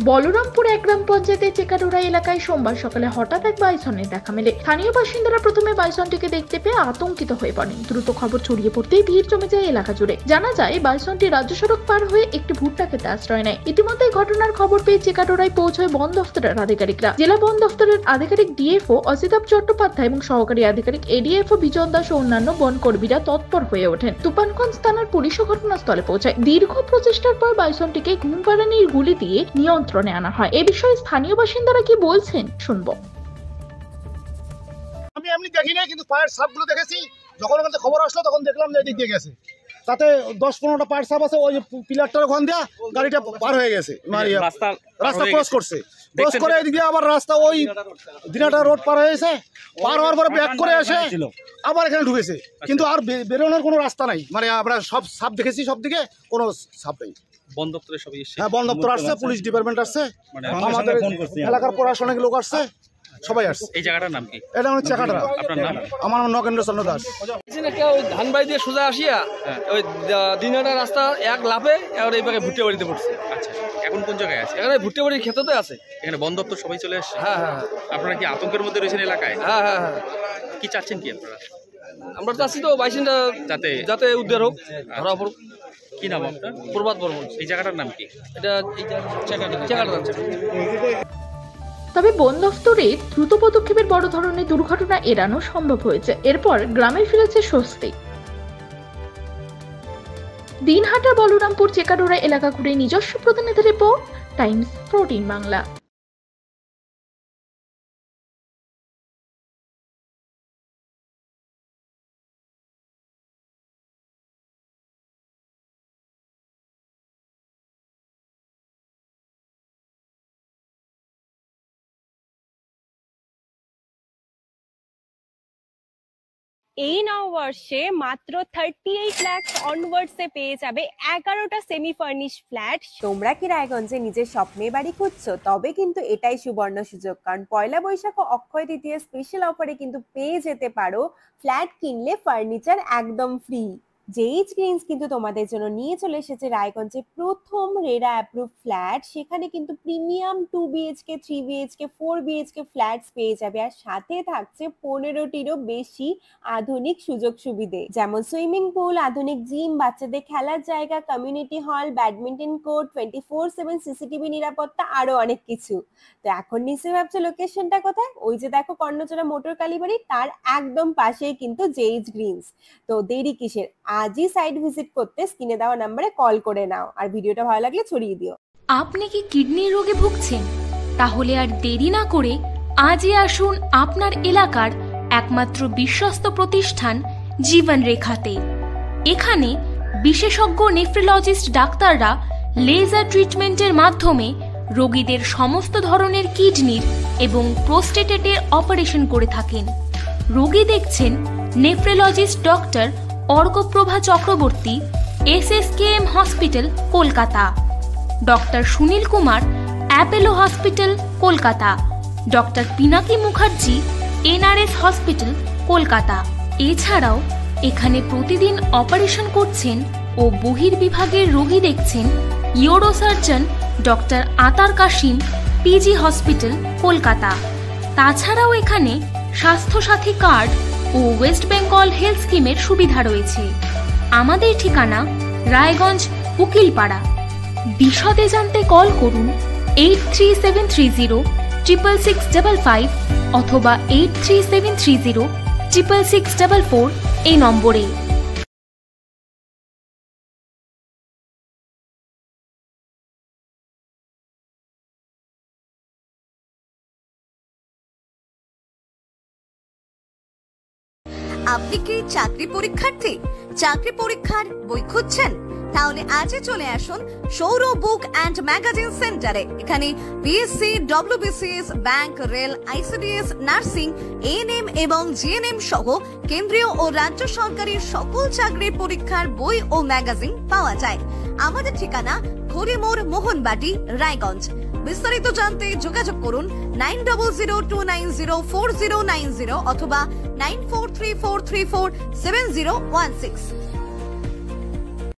বলরামপুর এক গ্রাম পঞ্চায়েতের চেকাডোরা এলাকায় সোমবার সকালে হঠাৎ এক বাইসনের দেখা মেলে। স্থানীয় বাসিন্দারা প্রথমে বাইসনটিকে দেখতে পেয়ে আতঙ্কিত হয়ে পড়েন। দ্রুত খবর ছড়িয়ে পড়তেই ভিড় জমে যায় এলাকা জুড়ে। জানা যায় বাইসনটি রাজ্য সড়ক পার হয়ে একটি ভুট্টা খেতে আশ্রয় নেয়। ইতিমধ্যে ঘটনার খবর পেয়ে চেকাডোরায় পৌঁছয় বন দফতরের আধিকারিকরা। জেলা বন দফতরের আধিকারিক ডিএফও অজিতাভ চট্টোপাধ্যায় এবং সহকারী আধিকারিক এডিএফও বিজন দাস ও অন্যান্য বন কর্মীরা তৎপর হয়ে ওঠেন। তুফানগঞ্জ থানার পুলিশও ঘটনাস্থলে পৌঁছায়। দীর্ঘ প্রচেষ্টার পর বাইসনটিকে ঘুম পাড়ানির গুলি দিয়ে নিয়ন্ত্রণে আনা হয়। এ বিষয়ে স্থানীয় বাসিন্দারা কি বলছেন শুনবো। আমি এমনি দেখি না, কিন্তু পায়ের সাপগুলো দেখেছি। যখন ওখান থেকে খবর আসলো তখন দেখলাম যে এদিক দিয়ে গেছে, তাতে 10-15টা পায়ের সাপ আছে। ওই পিলারটার ওখান দিয়ে গাড়িটা পার হয়ে গেছে, রাস্তা ক্রস করছে। ক্রস করে এদিক দিয়ে আবার রাস্তা ওই দিনাটা রোড পার হয়েছে। পার হওয়ার পরে ব্যাক করে এসে আবার এখানে ঢুকেছে, কিন্তু আর বেরোনোর কোনো রাস্তা নাই। মানে আমরা সব সাপ দেখেছি, সব দিকে কোনো সাপ নেই। বন দপ্তরে সবাই এসেছে? হ্যাঁ, বন দপ্তর আসছে, পুলিশ ডিপার্টমেন্ট আসছে, আমাদের এলাকার প্রশাসনিক লোক আসছে, সবাই আসছে। এই জায়গাটার নাম কি? এটা হচ্ছে চেকাডোরা। আপনার নাম? আমার নাম নগেন্দ্র চন্দ্র দাস। ধানবাড়ি দিয়ে সোজা আসিয়া ওই দিনাটা রাস্তা এক লাফে এবার এই ভুট্টে বাড়িতে পড়ছে। আচ্ছা, এখন কোন জায়গায় আছে? এখানে ভুট্টে বাড়ির ক্ষেত্রে আছে। এখানে বন দপ্তর সবাই চলে আসছে? হ্যাঁ হ্যাঁ। আপনারা কি আতঙ্কের মধ্যে রয়েছেন এলাকায়? হ্যাঁ হ্যাঁ হ্যাঁ। কি চাচ্ছেন কি আপনারা? আমরা চাচ্ছি তো বাইসিনটা যাতে উদ্ধার হোক, ধরা পড়ুক। কি নাম আপনার? প্রভাত বর্মন। এই জায়গাটার নাম কি? এটা চেকাডোরা। তবে বন দফতরের দ্রুত পদক্ষেপের বড় ধরনের দুর্ঘটনা এড়ানো সম্ভব হয়েছে। এরপর গ্রামে ফিরেছে স্বস্তি। দিনহাটা বলরামপুর চেকাডোরা এলাকা ঘুরে নিজস্ব প্রতিনিধি রিপোর্ট, টাইমস 14 বাংলা। এই নববর্ষে মাত্র 38 লাখ অনওয়ার্ডসে পেয়ে যাবে 11টা সেমি ফার্নিশ ফ্ল্যাট। তোমরা কি রায়গঞ্জে নিজের স্বপ্নের বাড়ি খুঁজছো? তবে কিন্তু এটাই সুবর্ণ সুযোগ, কারণ পয়লা বৈশাখ ও অক্ষয় তৃতীয়া স্পেশাল অফারে কিন্তু পেয়ে যেতে পারো ফ্ল্যাট কিনলে ফার্নিচার একদম ফ্রি। জেইচ গ্রিনস কিন্তু তোমাদের জন্য নিয়ে চলে এসেছে রায়গঞ্জে প্রথম রেরা অ্যাপ্রুভ ফ্ল্যাট। সেখানে কিন্তু premium 2 BHK 3 BHK 4 BHK flats পেয়ে যাবে, আর সাথে থাকছে 15টিরও বেশি আধুনিক সুযোগ সুবিধে, যেমন সুইমিং পুল, আধুনিক জিম, বাচ্চাদের খেলার জায়গা, community hall, badminton court, 24/7 CCTV নিরাপত্তা, আরো অনেক কিছু। তো এখন নিশ্চয়ই ভাবছো লোকেশনটা কোথায়? ওই যে দেখো কর্ণচড়া মোটর কালীবাড়ি, তার একদম পাশেই কিন্তু জেইচ গ্রিনস। তো দেরি কিসের? আজই সাইট ভিজিট করতে স্ক্রিনে দেওয়া নম্বরে কল করে নাও, আর ভিডিওটা ভালো লাগলে ছড়িয়ে দিও। আপনি কি কিডনির রোগে ভুগছেন? তাহলে আর দেরি না করে আজই আসুন আপনার এলাকার একমাত্র বিশ্বস্ত প্রতিষ্ঠান জীবন রেখাতে। এখানে বিশেষজ্ঞ নেফ্রোলজিস্ট ডাক্তাররা লেজার ট্রিটমেন্টের মাধ্যমে রোগীদের সমস্ত ধরনের কিডনির এবং প্রোস্টেটের অপারেশন করে থাকেন। রোগী দেখছেন nephrologist doctor Arkaprava Chakraborty, SSKM hospital, Kolkata; doctor Sunil Kumar, Apollo hospital, Kolkata; doctor Pinaki Mukherjee, NRS hospital, Kolkata. এছাড়াও এখানে প্রতিদিন অপারেশন করছেন ও বহির্বিভাগের রোগী দেখছেন ইউরোসার্জন ডক্টর আতার কাশিম, PG হসপিটাল, কলকাতা। তাছাড়াও এখানে স্বাস্থ্যসাথী কার্ড ও ওয়েস্ট বেঙ্গল হেলথ স্কিমের সুবিধা রয়েছে। আমাদের ঠিকানা রায়গঞ্জ, উকিলপাড়া। বিশদে জানতে কল করুন 8373066655 অথবা 8373066644 এই নম্বরে। আপনি কি চাকরি পরীক্ষার্থী? চাকরি পরীক্ষার বই খুঁজছেন? তাহলে আজই চলে আসুন সৌর বুক অ্যান্ড ম্যাগাজিন সেন্টারে। এখানে BSc, WBCS, bank, rail, ICDS, nursing, ANM এবং GNM সহ কেন্দ্রীয় ও রাজ্য সরকারি সকল চাকরির পরীক্ষার বই ও ম্যাগাজিন পাওয়া যায়। আমাদের ঠিকানা ঘড়িমোড়, মোহনবাটি, রায়গঞ্জ। বিস্তারিত জানতে যোগাযোগ করুন 9002904090 অথবা 9434347016।